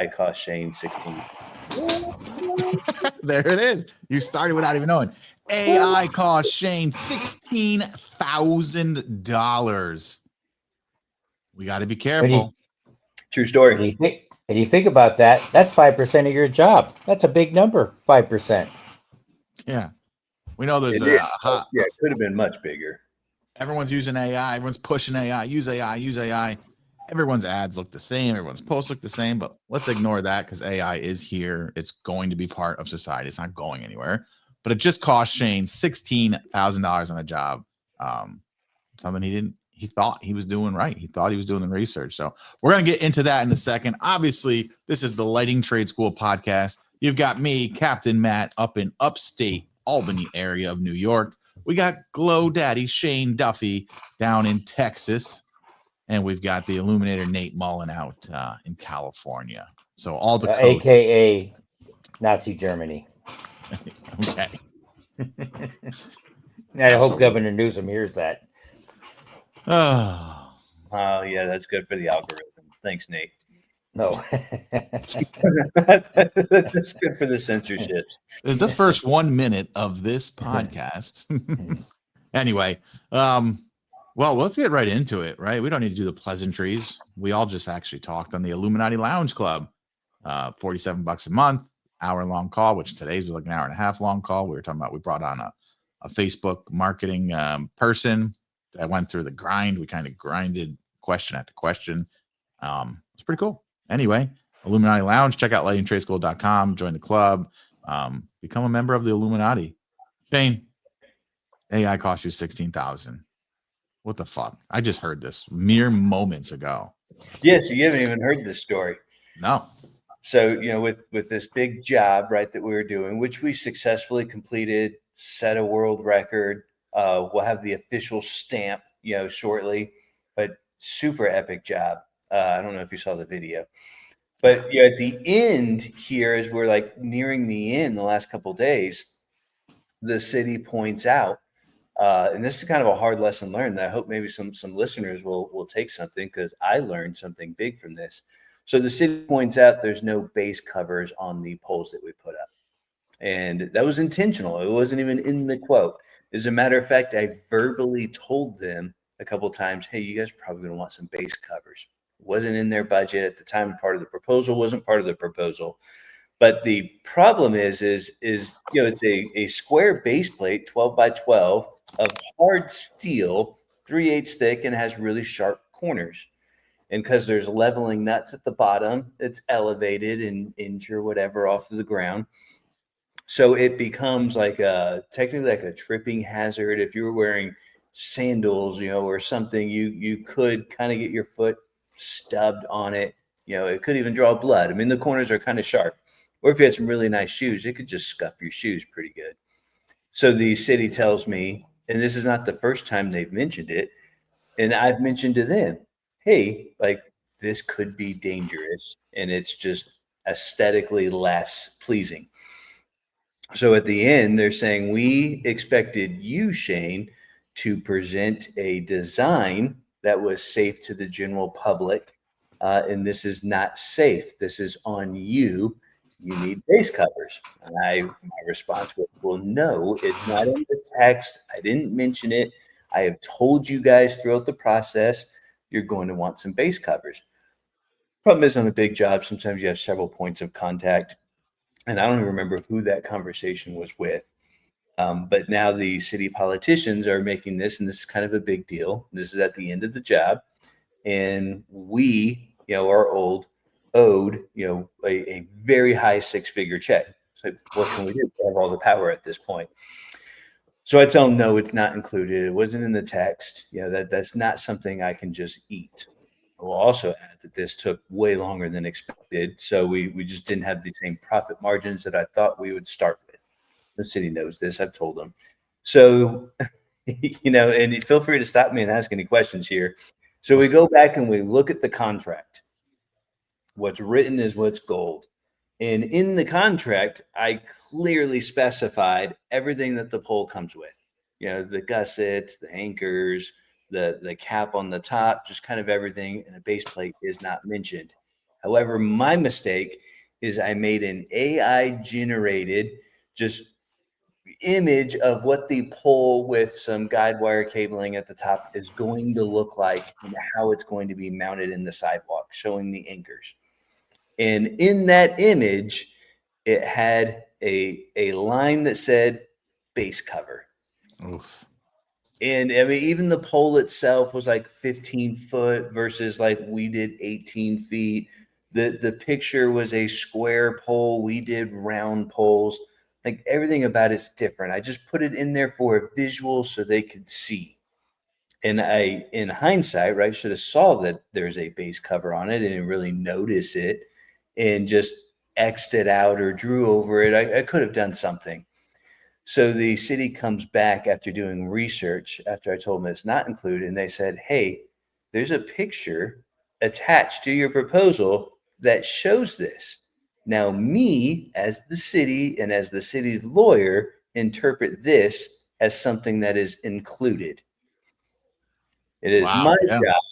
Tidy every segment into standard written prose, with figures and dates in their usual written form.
AI cost Shane 16. There it is. You started without even knowing. AI cost Shane $16,000. We got to be careful. True story. And you think about that, that's 5% of your job. That's a big number, 5%. Yeah. We know there's it could have been much bigger. Everyone's using AI. Everyone's pushing AI. Use AI. Use AI. Everyone's ads look the same. Everyone's posts look the same. But let's ignore that because AI is here. It's going to be part of society. It's not going anywhere. But it just cost Shane $16,000 on a job. Something he thought he was doing right. He thought he was doing the research. So we're going to get into that in a second. Obviously, this is the Lighting Trade School podcast. You've got me, Captain Matt, up in upstate Albany area of New York. We got Glo Daddy Shane Duffy down in Texas. And we've got the Illuminator Nate Mullen out in California. So all the codes. AKA Nazi Germany. Okay. I hope Governor Newsom hears that. Oh, yeah, that's good for the algorithms. Thanks, Nate. No. That's good for the censorships. It's the first 1 minute of this podcast. Anyway, well, let's get right into it, right? We don't need to do the pleasantries. We all just actually talked on the Illuminati Lounge Club. $47 a month, hour-long call, which today's was like an hour-and-a-half long call. We were talking about, we brought on a Facebook marketing person that went through the grind. We kind of grinded question after question. It's pretty cool. Anyway, Illuminati Lounge, check out lightingtradeschool.com, join the club, become a member of the Illuminati. Shane, AI cost you $16,000. What the fuck? I just heard this mere moments ago. Yes, you haven't even heard this story. No. So, with this big job, right, that we were doing, which we successfully completed, set a world record. We'll have the official stamp, shortly, but super epic job. I don't know if you saw the video, but at the end here, as we're like nearing the end, the last couple of days, the city points out, and this is kind of a hard lesson learned that I hope maybe some listeners will take something, because I learned something big from this. So the city points out there's no base covers on the poles that we put up. And that was intentional. It wasn't even in the quote. As a matter of fact, I verbally told them a couple of times, hey, you guys are probably going to want some base covers. It wasn't in their budget at the time. Part of the proposal wasn't part of the proposal. But the problem is it's a square base plate, 12 by 12 of hard steel, 3/8 thick, and has really sharp corners. And because there's leveling nuts at the bottom, it's elevated an inch or whatever off of the ground. So it becomes technically like a tripping hazard. If you were wearing sandals, or something, you could kind of get your foot stubbed on it. It could even draw blood. I mean, the corners are kind of sharp. Or if you had some really nice shoes, it could just scuff your shoes pretty good. So the city tells me, and this is not the first time they've mentioned it, and I've mentioned to them, hey, this could be dangerous, and it's just aesthetically less pleasing. So at the end, they're saying, we expected you, Shane, to present a design that was safe to the general public, and this is not safe. This is on you. You need base covers. And my response was, well, no, it's not in the text. I didn't mention it. I have told you guys throughout the process, you're going to want some base covers. Problem is, on a big job, sometimes you have several points of contact. And I don't even remember who that conversation was with. But now the city politicians are making this, and this is kind of a big deal. This is at the end of the job. And we, are owed, a very high 6-figure check. So what can we do? We have all the power at this point. So I tell them, no, it's not included. It wasn't in the text. That's not something I can just eat. We'll also add that this took way longer than expected. So we just didn't have the same profit margins that I thought we would start with. The city knows this. I've told them. So, and feel free to stop me and ask any questions here. So we go back and we look at the contract. What's written is what's gold. And in the contract, I clearly specified everything that the pole comes with. The gussets, the anchors, the cap on the top, just kind of everything. And a base plate is not mentioned. However, my mistake is I made an AI generated just image of what the pole with some guide wire cabling at the top is going to look like and how it's going to be mounted in the sidewalk, showing the anchors. And in that image, it had a line that said base cover. Oof. And I mean, even the pole itself was like 15 foot versus like we did 18 feet. The picture was a square pole. We did round poles. Like everything about it's different. I just put it in there for a visual so they could see. And I, in hindsight, right, should have saw that there's a base cover on it and didn't really notice it and just X'd it out or drew over it. I could have done something. So the city comes back after doing research, after I told them it's not included, and they said, hey, there's a picture attached to your proposal that shows this. Now, me, as the city and as the city's lawyer, interpret this as something that is included. It is Wow. my Yeah. job.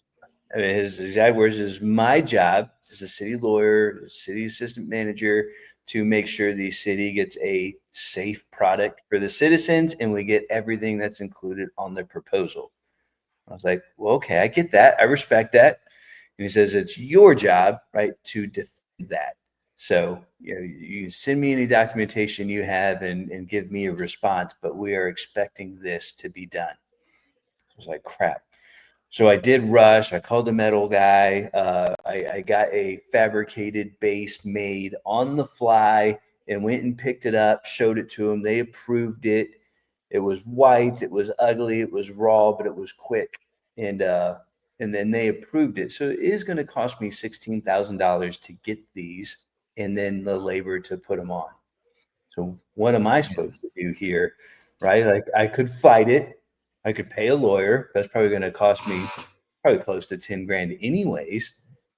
I mean, his exact words is my job as a city lawyer, city assistant manager, to make sure the city gets a safe product for the citizens and we get everything that's included on the proposal. I was like, well, okay, I get that. I respect that. And he says, it's your job, right, to defend that. So, you know, you send me any documentation you have and give me a response, but we are expecting this to be done. I was like, crap. So I did rush. I called the metal guy. I got a fabricated base made on the fly and went and picked it up, showed it to them. They approved it. It was white. It was ugly. It was raw, but it was quick. And then they approved it. So it is going to cost me $16,000 to get these and then the labor to put them on. So what am I supposed to do here? Right? Like I could fight it. I could pay a lawyer. That's probably going to cost me probably close to 10 grand anyways.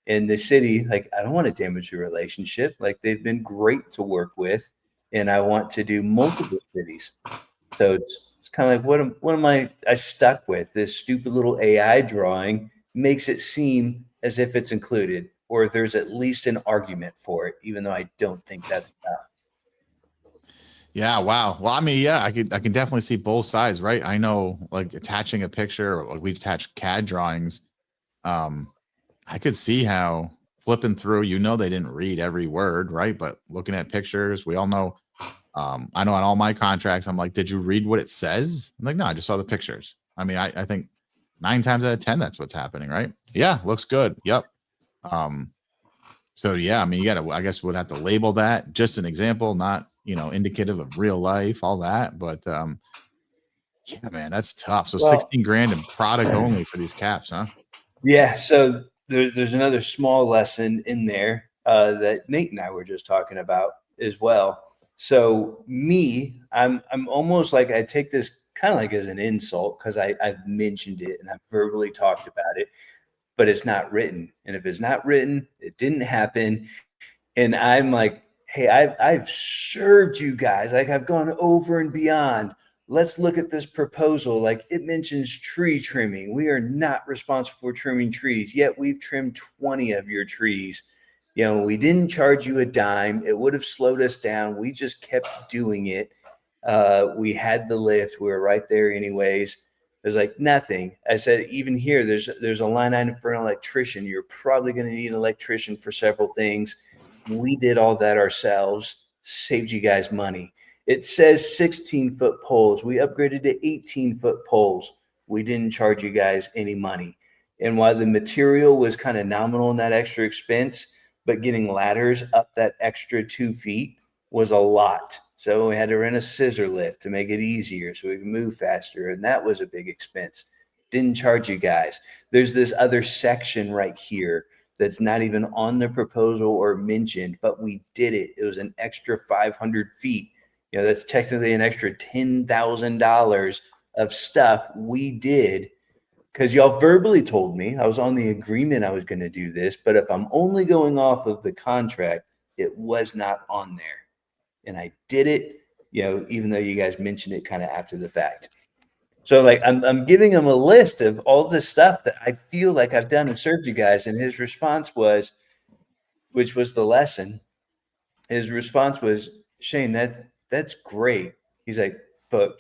And the city, like, I don't want to damage the relationship. Like they've been great to work with. And I want to do multiple cities. So it's kind of like, what am I stuck with? This stupid little AI drawing makes it seem as if it's included or there's at least an argument for it, even though I don't think that's enough. Yeah. Wow. Well, I mean, yeah, I can definitely see both sides, right? I know, like attaching a picture, or like we attach CAD drawings. I could see how flipping through, they didn't read every word, right? But looking at pictures, we all know. I know on all my contracts, I'm like, did you read what it says? I'm like, no, I just saw the pictures. I mean, I think 9 times out of 10, that's what's happening, right? Yeah, looks good. Yep. So yeah, I mean, I guess we'd have to label that just an example, not indicative of real life, all that. But yeah, man, that's tough. So Well, 16 grand in product only for these caps, huh? yeah. So there's another small lesson in there that Nate and I were just talking about as well. So I'm almost like I take this kind of like as an insult because I've mentioned it and I've verbally talked about it, but it's not written. And if it's not written, it didn't happen. And I'm like, hey, I've served you guys. Like I've gone over and beyond. Let's look at this proposal. Like it mentions tree trimming. We are not responsible for trimming trees, yet we've trimmed 20 of your trees. We didn't charge you a dime. It would have slowed us down. We just kept doing it. We had the lift. We were right there anyways. There's like nothing. I said, even here, there's a line item for an electrician. You're probably going to need an electrician for several things. We did all that ourselves, saved you guys money. It says 16-foot poles. We upgraded to 18-foot poles. We didn't charge you guys any money. And while the material was kind of nominal in that extra expense, but getting ladders up that extra 2 feet was a lot. So we had to rent a scissor lift to make it easier so we could move faster. And that was a big expense. Didn't charge you guys. There's this other section right here that's not even on the proposal or mentioned, but we did it. It was an extra 500 feet. That's technically an extra $10,000 of stuff we did because y'all verbally told me I was on the agreement I was going to do this. But if I'm only going off of the contract, it was not on there. And I did it, even though you guys mentioned it kind of after the fact. So like I'm giving him a list of all the stuff that I feel like I've done and served you guys. And his response was, which was the lesson. His response was, Shane, that's great. He's like, but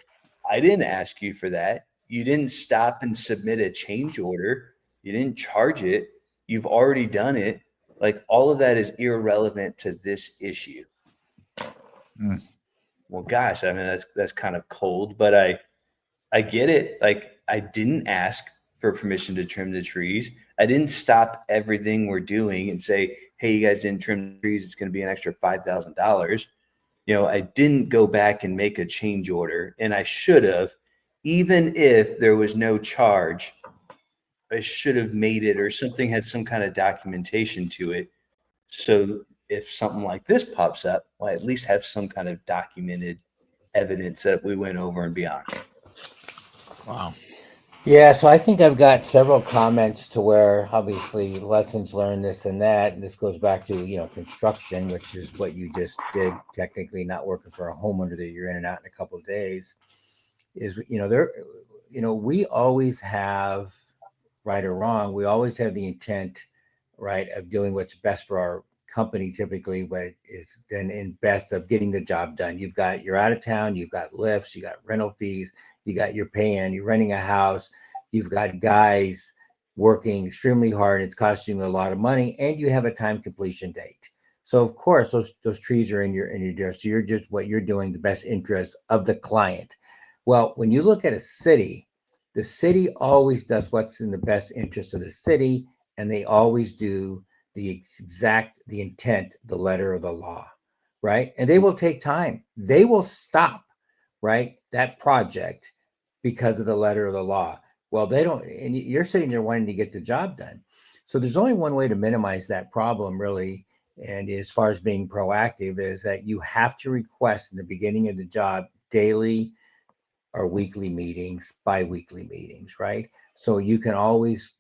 I didn't ask you for that. You didn't stop and submit a change order. You didn't charge it. You've already done it. Like, all of that is irrelevant to this issue. Mm. Well, gosh, I mean, that's kind of cold, but I get it. Like, I didn't ask for permission to trim the trees. I didn't stop everything we're doing and say, hey, you guys didn't trim the trees. It's going to be an extra $5,000. I didn't go back and make a change order, and I should have. Even if there was no charge, I should have made it, or something had some kind of documentation to it. So if something like this pops up, well, I at least have some kind of documented evidence that we went over and beyond. Wow. Yeah, so I think I've got several comments to where obviously lessons learned, this and that. And this goes back to, construction, which is what you just did, technically not working for a homeowner that you're in and out in a couple of days. Is, we always have, right or wrong, we always have the intent, right, of doing what's best for our company, typically, but is then in best of getting the job done. You're out of town, you've got lifts, you got rental fees, you're renting a house, you've got guys working extremely hard, it's costing you a lot of money, and you have a time completion date. So of course those trees are in your deal. So you're just what you're doing, the best interest of the client. Well, when you look at a city, the city always does what's in the best interest of the city, and they always do the intent, the letter of the law, right? And they will take time. They will stop, right, that project because of the letter of the law. Well, they don't, and you're sitting there wanting to get the job done. So there's only one way to minimize that problem, really. And as far as being proactive, is that you have to request in the beginning of the job daily or weekly meetings, bi-weekly meetings, right? So you can always,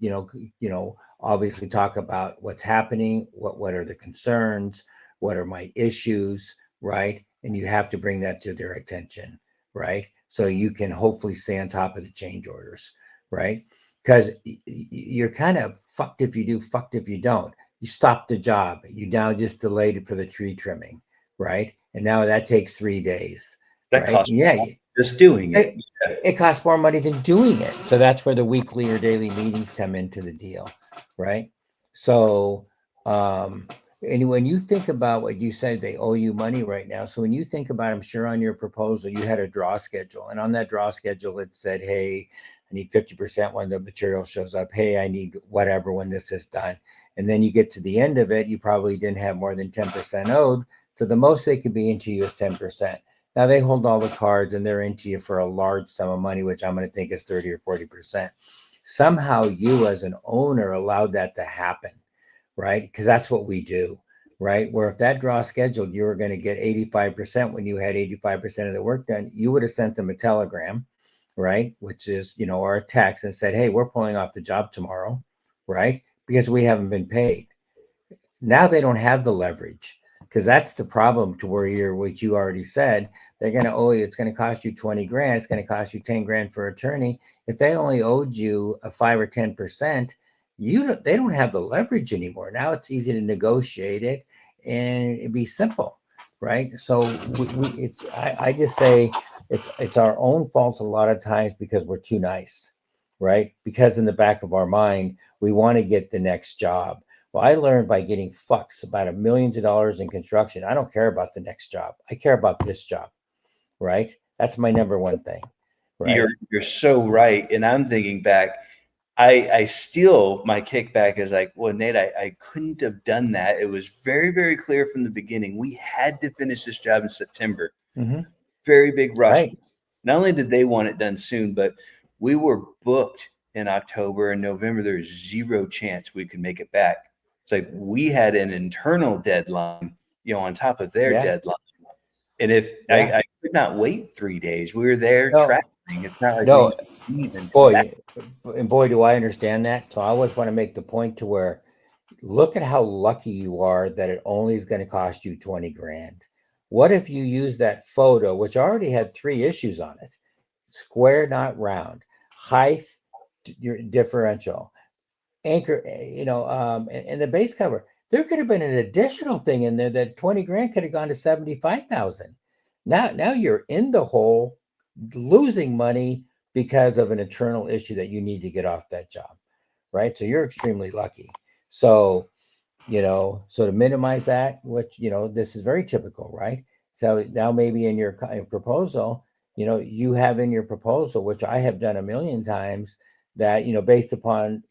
obviously talk about what's happening, what are the concerns, what are my issues, right? And you have to bring that to their attention, right? So you can hopefully stay on top of the change orders, right? Because you're kind of fucked if you do, fucked if you don't. You stop the job. You now just delayed it for the tree trimming, right? And now that takes 3 days, That right? costs Yeah, just doing it. it costs more money than doing it. So that's where the weekly or daily meetings come into the deal, right? So, and when you think about what you said, they owe you money right now. So when you think about, I'm sure on your proposal, you had a draw schedule, and on that draw schedule, it said, hey, I need 50% when the material shows up. Hey, I need whatever when this is done. And then you get to the end of it, you probably didn't have more than 10% owed. So the most they could be into you is 10%. Now they hold all the cards and they're into you for a large sum of money, which I'm going to think is 30 or 40%. Somehow you as an owner allowed that to happen, right? Because that's what we do, right? Where if that draw scheduled, you were going to get 85% when you had 85% of the work done, you would have sent them a telegram, right? Which is, or a text and said, hey, we're pulling off the job tomorrow, right? Because we haven't been paid. Now they don't have the leverage. Because that's the problem, to where what you already said, they're going to owe you, it's going to cost you 20 grand. It's going to cost you 10 grand for attorney. If they only owed you a 5 or 10%, they don't have the leverage anymore. Now it's easy to negotiate it and it'd be simple, right? So I just say it's our own fault a lot of times because we're too nice, right? Because in the back of our mind, we want to get the next job. Well, I learned by getting fucks about $1 million in construction. I don't care about the next job. I care about this job, right? That's my number one thing, right? You're so right. And I'm thinking back, I still, my kickback is like, well, Nate, I couldn't have done that. It was very, very clear from the beginning. We had to finish this job in September. Mm-hmm. Very big rush. Right. Not only did they want it done soon, but we were booked in October and November. There's zero chance we could make it back. It's like we had an internal deadline, on top of their deadline. And if I could not wait 3 days, we were there traveling. It's not like we even boy, do I understand that. So I always want to make the point to where, look at how lucky you are that it only is going to cost you 20 grand. What if you use that photo, which already had 3 issues on it: square, not round, height, your differential, anchor, and the base cover. there could have been an additional thing in there that 20 grand could have gone to 75,000. Now you're in the hole, losing money because of an internal issue that you need to get off that job, right? So you're extremely lucky. So, so to minimize that, which, this is very typical, right? So now maybe in your proposal, you have in your proposal, which I have done a million times, that, based upon,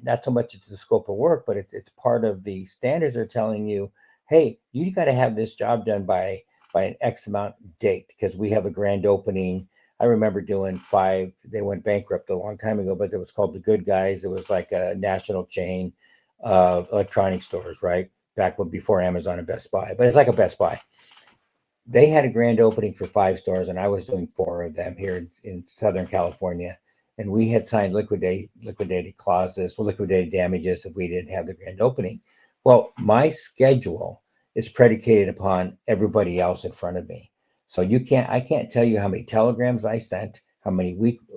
not so much it's the scope of work, but it's part of the standards are telling you, hey, you got to have this job done by an X amount date, because we have a grand opening. I remember doing 5, they went bankrupt a long time ago, but it was called The Good Guys. It was like a national chain of electronic stores, right? Back before Amazon and Best Buy, but it's like a Best Buy. They had a grand opening for 5 stores, and I was doing 4 of them here in Southern California. And we had signed liquidated clauses, liquidated damages if we didn't have the grand opening. Well, my schedule is predicated upon everybody else in front of me. So I can't tell you how many telegrams I sent, how many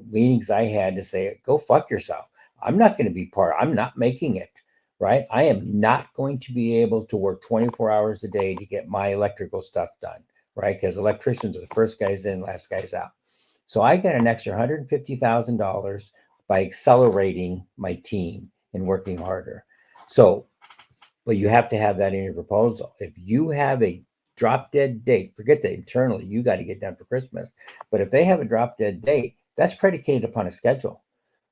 meetings I had to say, go fuck yourself. I'm not going to be I'm not making it, right? I am not going to be able to work 24 hours a day to get my electrical stuff done, right? Because electricians are the first guys in, last guys out. So I got an extra $150,000 by accelerating my team and working harder. So, but you have to have that in your proposal. If you have a drop dead date, forget that internally, you got to get done for Christmas. But if they have a drop dead date, that's predicated upon a schedule,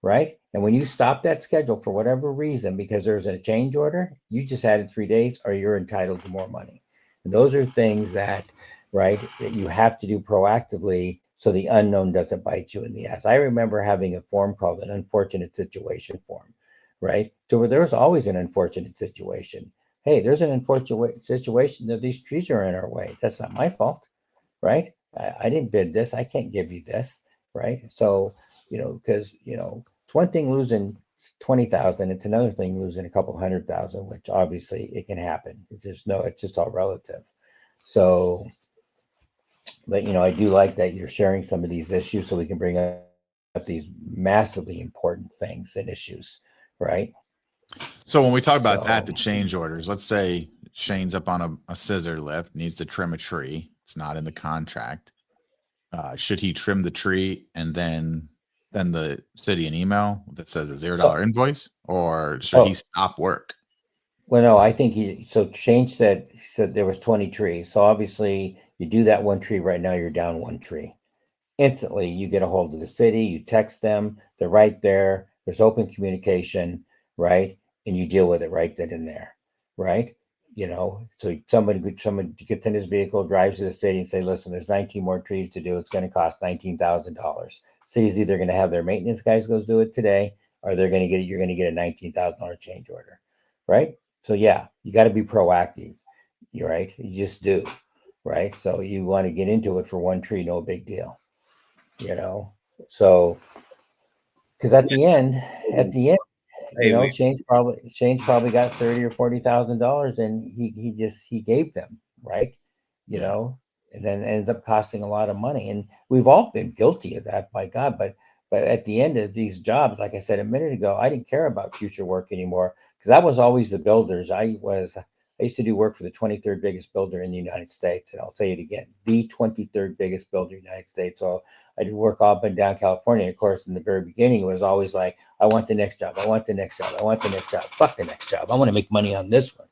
right? And when you stop that schedule for whatever reason, because there's a change order, you just added 3 days or you're entitled to more money. And those are things that, right, that you have to do proactively, so the unknown doesn't bite you in the ass. I remember having a form called an unfortunate situation form, right? So where there's always an unfortunate situation. Hey, there's an unfortunate situation that these trees are in our way. That's not my fault, right? I didn't bid this. I can't give you this, right? So, because, it's one thing losing 20,000. It's another thing losing a couple 100,000, which obviously it can happen. It's just all relative. So, but I do like that you're sharing some of these issues so we can bring up these massively important things and issues, right? So when we talk about the change orders, let's say Shane's up on a scissor lift, needs to trim a tree. It's not in the contract. Should he trim the tree and then send the city an email that says a $0 invoice, or should he stop work? Well, no, I think Shane said there was 20 trees. So obviously you do that one tree right now, you're down 1 tree. Instantly you get a hold of the city, you text them, they're right there. There's open communication, right? And you deal with it right then and there, right? So someone gets in his vehicle, drives to the city and say, listen, there's 19 more trees to do. It's going to cost $19,000. City's either going to have their maintenance guys go do it today, or you're going to get a $19,000 change order, right? So yeah, you got to be proactive. You're right. You just do, right? So you want to get into it for 1 tree, no big deal, So, because at the end, Shane's probably got $30,000 or $40,000, and he gave them, right? And then ends up costing a lot of money, and we've all been guilty of that, by God. But at the end of these jobs, like I said a minute ago, I didn't care about future work anymore, because I was always the builders. I used to do work for the 23rd biggest builder in the United States. And I'll say it again, the 23rd biggest builder in the United States. So I did work up and down California. Of course, in the very beginning, it was always like, I want the next job. I want the next job. I want the next job. Fuck the next job. I want to make money on this one.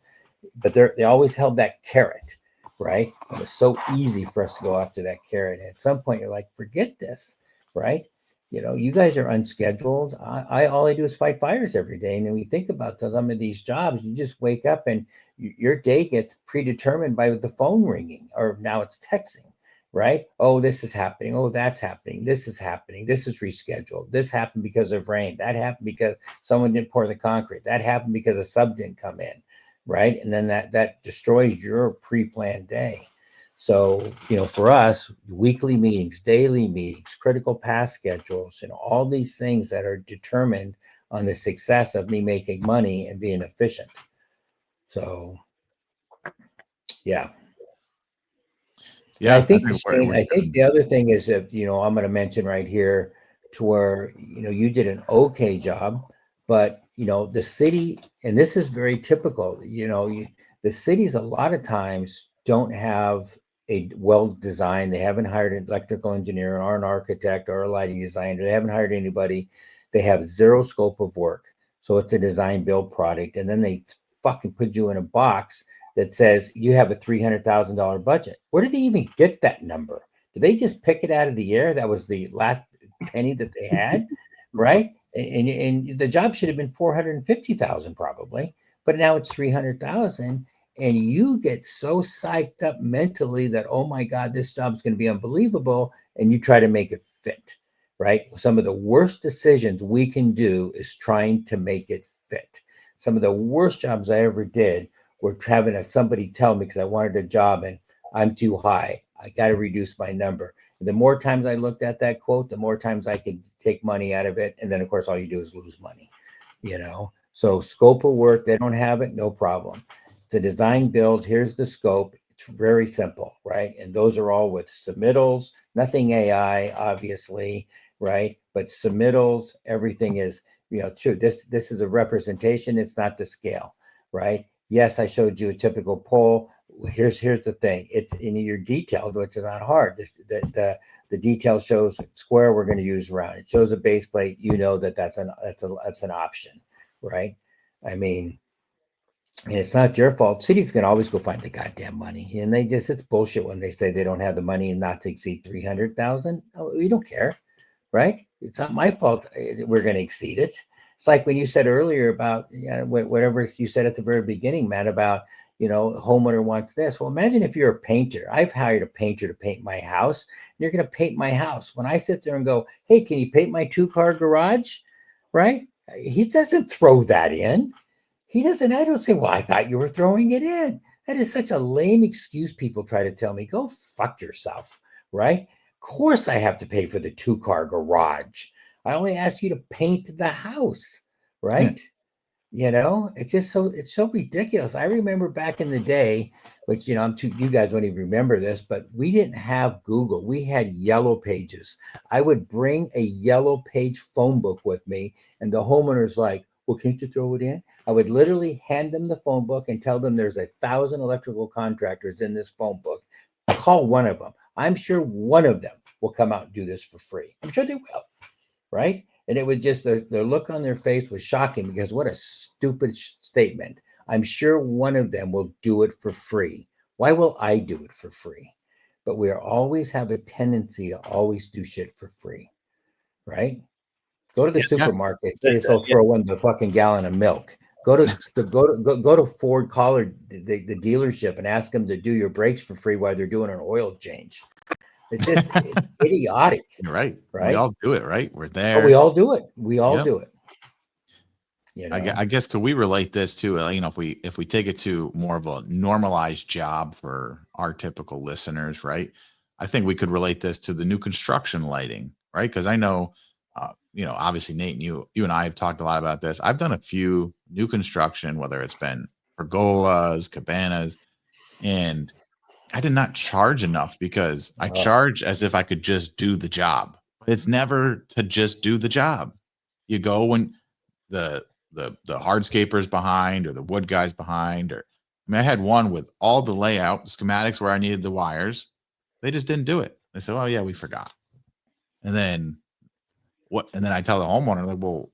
But they always held that carrot, right? It was so easy for us to go after that carrot. And at some point, you're like, forget this, right? You guys are unscheduled. All I do is fight fires every day. And then we think about some of these jobs, you just wake up and your day gets predetermined by the phone ringing, or now it's texting, right? Oh, this is happening. Oh, that's happening. This is happening. This is rescheduled. This happened because of rain. That happened because someone didn't pour the concrete. That happened because a sub didn't come in, right? And then that destroys your pre-planned day. So, for us, weekly meetings, daily meetings, critical path schedules, all these things that are determined on the success of me making money and being efficient. So, yeah. Yeah, I think the other thing is that, I'm going to mention right here, to where, you did an okay job, but the city, and this is very typical, the cities a lot of times don't have a well-designed, they haven't hired an electrical engineer or an architect or a lighting designer, they haven't hired anybody, they have zero scope of work. So it's a design build product. And then they fucking put you in a box that says you have a $300,000 budget. Where did they even get that number? Did they just pick it out of the air? That was the last penny that they had, right? And the job should have been 450,000 probably, but now it's 300,000. And you get so psyched up mentally that, oh my God, this job is going to be unbelievable. And you try to make it fit, right? Some of the worst decisions we can do is trying to make it fit. Some of the worst jobs I ever did were having somebody tell me, because I wanted a job and I'm too high, I got to reduce my number. And the more times I looked at that quote, the more times I could take money out of it. And then of course, all you do is lose money, So scope of work, they don't have it, no problem. It's a design build. Here's the scope. It's very simple, right? And those are all with submittals, nothing AI, obviously, right? But submittals, everything is, true. This is a representation. It's not the scale, right? Yes, I showed you a typical pole. Here's the thing. It's in your detailed, which is not hard. The detail shows square. We're going to use round. It shows a base plate. That's an option, right? I mean, and it's not your fault. Cities can always go find the goddamn money, and it's bullshit when they say they don't have the money and not to exceed 300,000. We don't care, right? It's not my fault. We're going to exceed it. It's like when you said earlier about whatever you said at the very beginning, Matt, about homeowner wants this. Well, imagine if you're a painter. I've hired a painter to paint my house. And you're going to paint my house. When I sit there and go, hey, can you paint my 2-car garage? Right? He doesn't throw that in. He doesn't. I don't say, well, I thought you were throwing it in. That is such a lame excuse people try to tell me. Go fuck yourself, right? Of course I have to pay for the 2-car garage. I only asked you to paint the house, right? It's so ridiculous. I remember back in the day, which, you guys don't even remember this, but we didn't have Google. We had yellow pages. I would bring a yellow page phone book with me, and the homeowner's like, well, can't you throw it in? I would literally hand them the phone book and tell them there's 1,000 electrical contractors in this phone book. Call one of them. I'm sure one of them will come out and do this for free. I'm sure they will, right? And it would just, the look on their face was shocking, because what a stupid statement. I'm sure one of them will do it for free. Why will I do it for free? But we always have a tendency to always do shit for free, right? Go to the supermarket. They'll throw in the fucking gallon of milk. Go to Ford, call the dealership and ask them to do your brakes for free while they're doing an oil change. It's idiotic. You're right. Right. We all do it, right? We're there. But we all do it. We all do it. I guess could we relate this to if we take it to more of a normalized job for our typical listeners, right? I think we could relate this to the new construction lighting, right? Because I know, obviously Nate and you and I have talked a lot about this. I've done a few new construction, whether it's been pergolas, cabanas, and I did not charge enough because I charge as if I could just do the job. It's never to just do the job. You go when the hardscapers behind or the wood guys behind, I had one with all the layout schematics where I needed the wires. They just didn't do it. They said, oh yeah, we forgot. And then I tell the homeowner, like, well,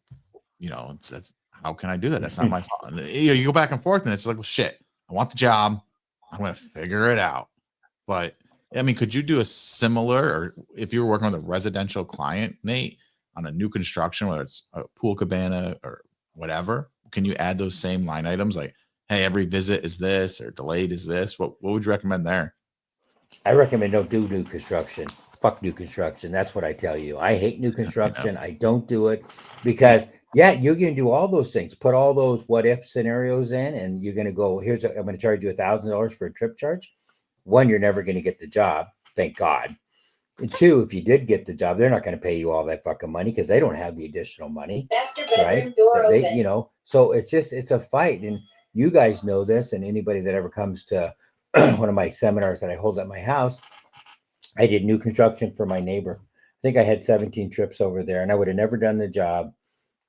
that's how can I do that? That's not my fault. And, you go back and forth and it's like, well, shit, I want the job. I'm going to figure it out. But I mean, could you do a similar, or if you were working with a residential client, Nate, on a new construction, whether it's a pool cabana or whatever, can you add those same line items? Like, hey, every visit is this or delayed is this. What would you recommend there? I recommend don't do new construction. Fuck new construction. That's what I tell you. I hate new construction. I don't do it because you're going to do all those things. Put all those what if scenarios in, and you're going to go, I'm going to charge you $1,000 for a trip charge. One, you're never going to get the job. Thank God. And two, if you did get the job, they're not going to pay you all that fucking money because they don't have the additional money. Right? So it's a fight. And you guys know this, and anybody that ever comes to one of my seminars that I hold at my house, I did new construction for my neighbor. I think I had 17 trips over there, and I would have never done the job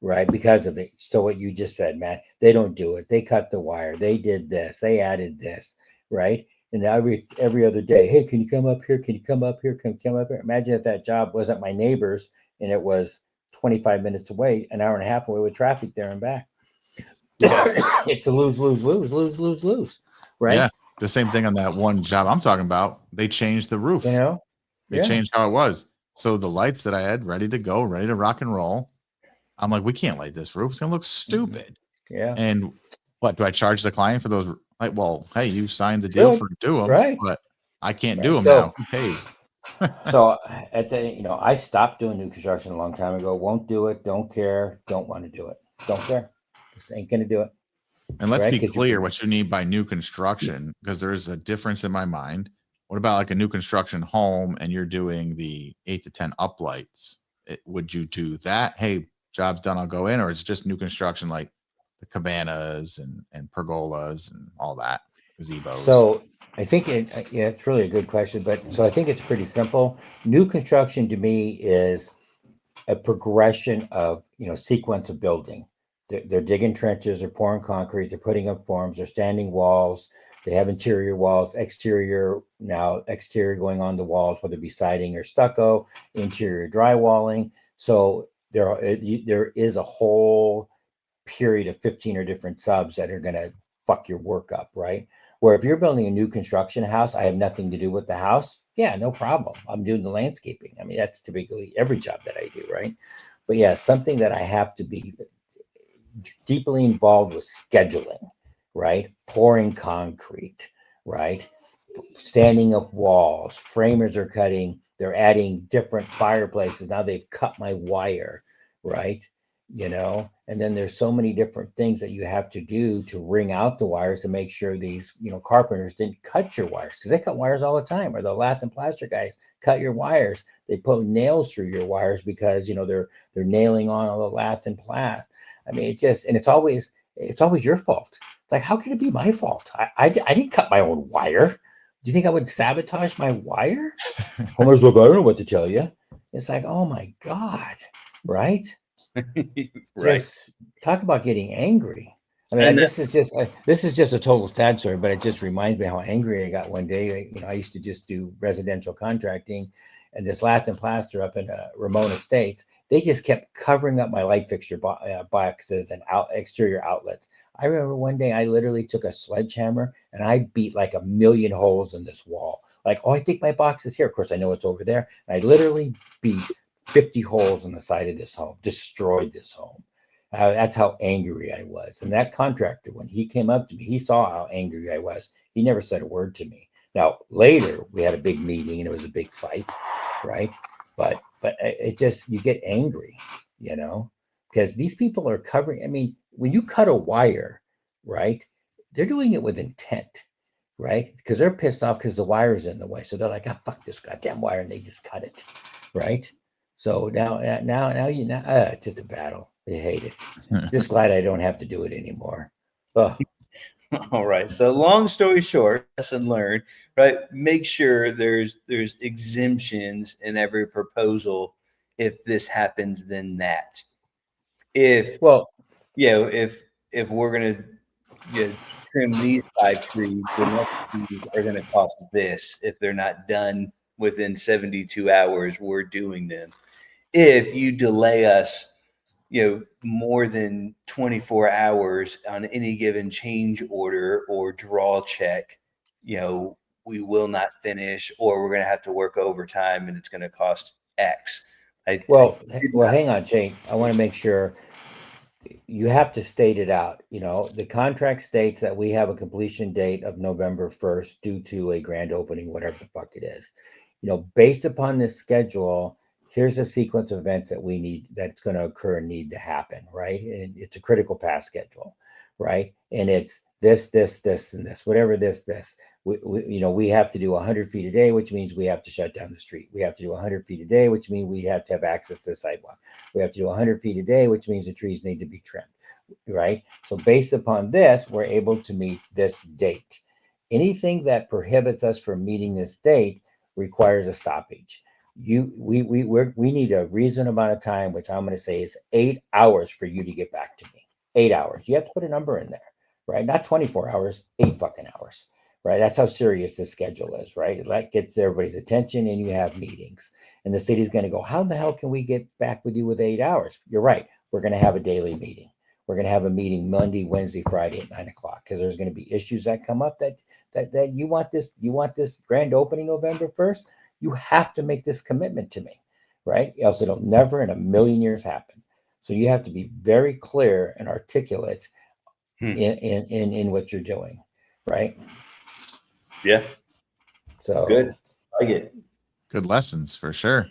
right? Because of it. So what you just said, Matt, they don't do it. They cut the wire. They did this. They added this, right? And every other day, hey, can you come up here? Can you come up here? Can you come up here? Imagine if that job wasn't my neighbor's and it was 25 minutes away, an hour and a half away with traffic there and back. It's a lose, lose, lose, lose, lose, lose, right? Yeah, the same thing on that one job I'm talking about. They changed the roof. You know, They changed how it was. So the lights that I had ready to go, ready to rock and roll, I'm like, we can't light this roof. It's gonna look stupid. yeah. And what do I charge the client for those? Like, well, hey, you signed the deal for do them, right? but I can't do them So- now. Who pays? So at the, I stopped doing new construction a long time ago. Won't do it. Don't care. Don't want to do it. Don't care. Just ain't gonna do it. And let's Right, be 'cause you clear can- what you need by new construction, because there is a difference in my mind. What about like a new construction home and you're doing the 8 to 10 uplights? Would you do that? Hey, job's done, I'll go in, or it's just new construction like the cabanas and pergolas and all that, gazebos? So I think it's really a good question, but so I think it's pretty simple. New construction to me is a progression of, sequence of building. They're digging trenches, they're pouring concrete, they're putting up forms, they're standing walls, they have interior walls, exterior going on the walls, whether it be siding or stucco, interior drywalling. So there is a whole period of 15 or different subs that are going to fuck your work up, right? Where if you're building a new construction house, I have nothing to do with the house. Yeah, no problem. I'm doing the landscaping. I mean, that's typically every job that I do, right? But yeah, something that I have to be deeply involved with scheduling, right? Pouring concrete, right? Standing up walls. Framers are cutting, they're adding different fireplaces. Now they've cut my wire, right? And then there's so many different things that you have to do to wring out the wires to make sure these, carpenters didn't cut your wires, because they cut wires all the time. Or the lath and plaster guys cut your wires. They put nails through your wires because they're nailing on all the lath and plath. I mean, it's always your fault. It's like, how can it be my fault? I didn't cut my own wire. Do you think I would sabotage my wire? Homer's look, I don't know what to tell you. It's like, oh my God, right? Right. Just talk about getting angry. I mean, And this is just a total sad story, but it just reminds me how angry I got one day. I used to just do residential contracting, and this lath and plaster up in Ramona Estates, they just kept covering up my light fixture boxes and exterior outlets. I remember one day I literally took a sledgehammer and I beat like 1 million holes in this wall. Like, oh, I think my box is here. Of course, I know it's over there. And I literally beat 50 holes on the side of this home, destroyed this home. That's how angry I was. And that contractor, when he came up to me, he saw how angry I was. He never said a word to me. Now, later, we had a big meeting and it was a big fight, right? But it just, you get angry, because these people are covering. I mean, when you cut a wire, right, they're doing it with intent, right? Because they're pissed off because the wire's in the way. So they're like, oh, fuck this goddamn wire. And they just cut it, right? So now it's just a battle. I hate it. Just glad I don't have to do it anymore. Oh. All right. So long story short, lesson learned, right? Make sure there's exemptions in every proposal. If this happens, then that. If we're gonna trim these 5 trees, the next trees are gonna cost this. If they're not done within 72 hours, we're doing them. If you delay us, more than 24 hours on any given change order or draw check, we will not finish, or we're going to have to work overtime and it's going to cost X. Well, hang on, Shane. I want to make sure you have to state it out. The contract states that we have a completion date of November 1st due to a grand opening, whatever the fuck it is. Based upon this schedule, here's a sequence of events that we need, that's going to occur and need to happen, right? And it's a critical path schedule, right? And it's this, and this, whatever this. We have to do 100 feet a day, which means we have to shut down the street. We have to do 100 feet a day, which means we have to have access to the sidewalk. We have to do 100 feet a day, which means the trees need to be trimmed, right? So based upon this, we're able to meet this date. Anything that prohibits us from meeting this date requires a stoppage. we need a reasonable amount of time, which I'm going to say is 8 hours for you to get back to me. 8 hours. You have to put a number in there, right? Not 24 hours, 8 fucking hours, right? That's how serious this schedule is, right? That gets everybody's attention, and you have meetings. And the city's going to go, how the hell can we get back with you with 8 hours? You're right. We're going to have a daily meeting. We're going to have a meeting Monday, Wednesday, Friday at 9 o'clock, because there's going to be issues that come up that you want this grand opening November 1st. You have to make this commitment to me, right? Else it'll never in a million years happen. So you have to be very clear and articulate in what you're doing, right? Yeah. So Good. I get it. Good lessons for sure.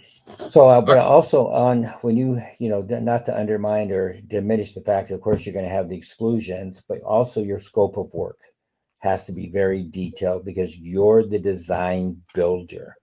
So, but also on when not to undermine or diminish the fact that, of course, you're going to have the exclusions, but also your scope of work has to be very detailed because you're the design builder.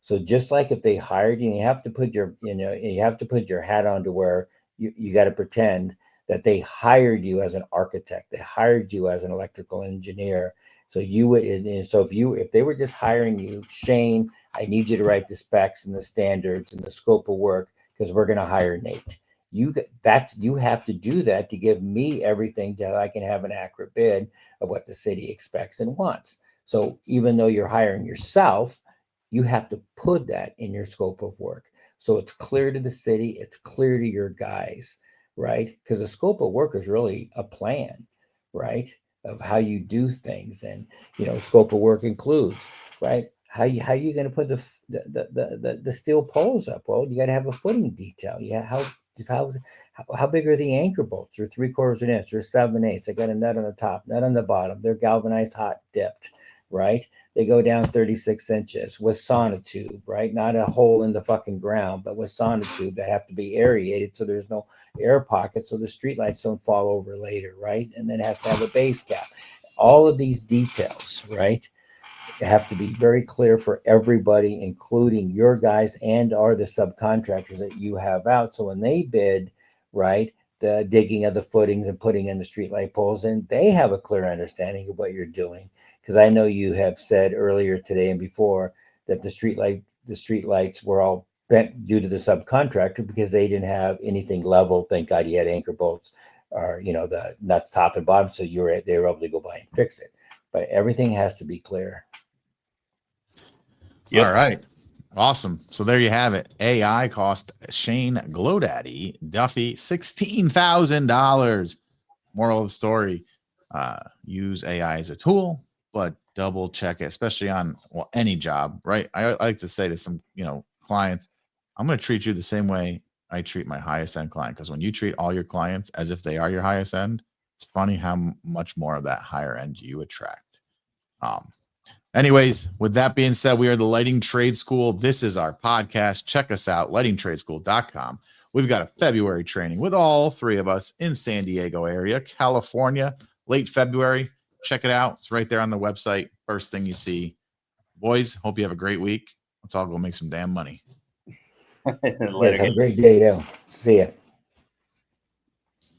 So just like if they hired you, you have to put your hat on to where you got to pretend that they hired you as an architect, they hired you as an electrical engineer. So you would, and so if they were just hiring you, Shane, I need you to write the specs and the standards and the scope of work because we're going to hire Nate. You have to do that to give me everything that I can have an accurate bid of what the city expects and wants. So even though you're hiring yourself, you have to put that in your scope of work. So it's clear to the city, it's clear to your guys, right? Because the scope of work is really a plan, right? Of how you do things. And, scope of work includes, right? How you going to put the steel poles up? Well, you got to have a footing detail. Yeah. How big are the anchor bolts? They're 3/4 inch. They're 7/8. They got a nut on the top, nut on the bottom. They're galvanized, hot dipped, right? They go down 36 inches with sonotube, right? Not a hole in the fucking ground, but with sonotube that have to be aerated so there's no air pockets so the streetlights don't fall over later, right? And then it has to have a base cap. All of these details, right? Have to be very clear for everybody, including your guys and or the subcontractors that you have out. So when they bid, right, the digging of the footings and putting in the streetlight poles, and they have a clear understanding of what you're doing. Because I know you have said earlier today and before that the streetlights were all bent due to the subcontractor because they didn't have anything level. Thank God you had anchor bolts or the nuts top and bottom, so they were able to go by and fix it. But everything has to be clear. Yep. All right. Awesome. So there you have it. AI cost Shane Glo Daddy Duffy $16,000. Moral of the story, use AI as a tool, but double check it, especially on any job, right? I like to say to some, clients, I'm going to treat you the same way I treat my highest end client. Because when you treat all your clients as if they are your highest end, it's funny how much more of that higher end you attract. Anyways, with that being said, we are the Lighting Trade School. This is our podcast. Check us out, lightingtradeschool.com. We've got a February training with all three of us in San Diego area, California, late February. Check it out. It's right there on the website. First thing you see. Boys, hope you have a great week. Let's all go make some damn money. Yes, have a great day, though. See ya.